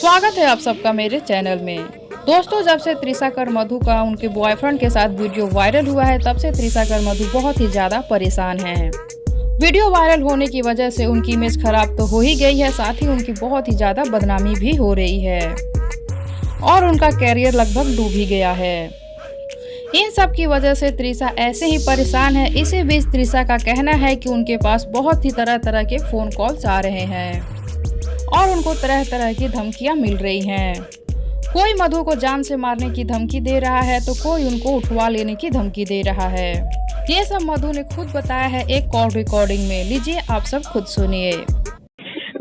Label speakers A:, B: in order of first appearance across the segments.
A: स्वागत है आप सबका मेरे चैनल में। दोस्तों, जब से त्रिशा कर मधु का उनके बॉयफ्रेंड के साथ वीडियो वायरल हुआ है, तब से त्रिशा कर मधु बहुत ही ज्यादा परेशान हैं। वीडियो वायरल होने की वजह से उनकी इमेज खराब तो हो ही गई है, साथ ही उनकी बहुत ही ज्यादा बदनामी भी हो रही है और उनका कैरियर लगभग डूब ही गया है। इन सब की वजह से त्रिशा ऐसे ही परेशान है। इसी बीच त्रिशा का कहना है कि उनके पास बहुत ही तरह तरह के फोन कॉल्स आ रहे हैं और उनको तरह तरह की धमकियां मिल रही हैं। कोई मधु को जान से मारने की धमकी दे रहा है तो कोई उनको उठवा लेने की धमकी दे रहा है। ये सब मधु ने खुद बताया है एक कॉल रिकॉर्डिंग में। लीजिए आप सब खुद सुनिए।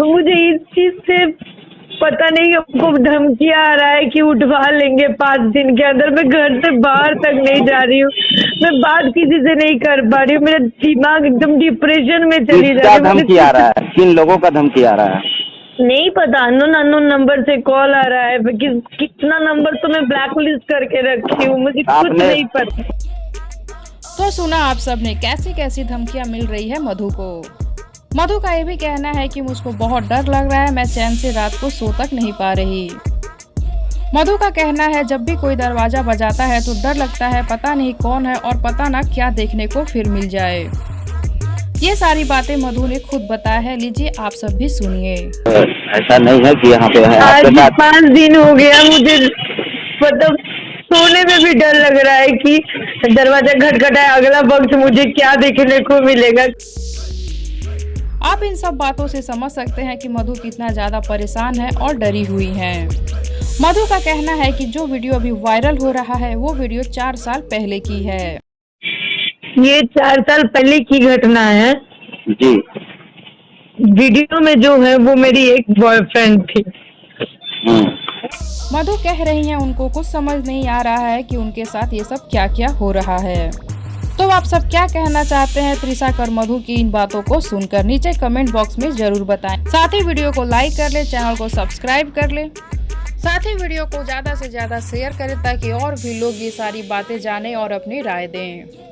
B: मुझे इस चीज से पता नहीं, हमको धमकियां आ रहा है कि उठवा लेंगे 5 दिन के अंदर। मैं घर से बाहर तक नहीं जा रही हूँ, मैं बात किसी से नहीं कर पा रही हूँ। मेरा दिमाग एकदम डिप्रेशन में चली जा रही है।
C: धमकी आ रहा है? किन लोगों का धमकी आ रहा है?
B: नहीं पता, अननोन नंबर से कॉल आ रहा है। कितना नंबर तो मैं ब्लैकलिस्ट करके रखी हूँ, मुझे कुछ नहीं पता।
A: तो सुना आप सबने कैसी कैसी धमकियां मिल रही है मधु को। मधु का ये भी कहना है कि मुझको बहुत डर लग रहा है, मैं चैन से रात को सो तक नहीं पा रही। मधु का कहना है जब भी कोई दरवाजा बजाता है तो डर लगता है, पता नहीं कौन है और पता ना क्या देखने को फिर मिल जाए। ये सारी बातें मधु ने खुद बताया है। लीजिए आप सब भी सुनिए।
C: ऐसा नहीं है कि यहाँ पे है।
B: आज 5 दिन हो गया, मुझे मतलब सोने में भी डर लग रहा है कि दरवाजा खटखटाए, अगला वक्त मुझे क्या देखने को मिलेगा।
A: आप इन सब बातों से समझ सकते हैं कि मधु कितना ज्यादा परेशान है और डरी हुई है। मधु का कहना है कि जो वीडियो अभी वायरल हो रहा है वो वीडियो 4 साल पहले की है।
B: ये 4 साल पहले की घटना है
C: जी।
B: वीडियो में जो है वो मेरी एक बॉयफ्रेंड थी।
A: मधु कह रही हैं उनको कुछ समझ नहीं आ रहा है कि उनके साथ ये सब क्या क्या हो रहा है। तो आप सब क्या कहना चाहते हैं त्रिशा कर मधु की इन बातों को सुनकर? नीचे कमेंट बॉक्स में जरूर बताएं। साथ ही वीडियो को लाइक कर ले, चैनल को सब्सक्राइब कर ले, साथ ही वीडियो को ज्यादा से ज्यादा शेयर करें ताकि और भी लोग ये सारी बातें जाने और अपनी राय दें।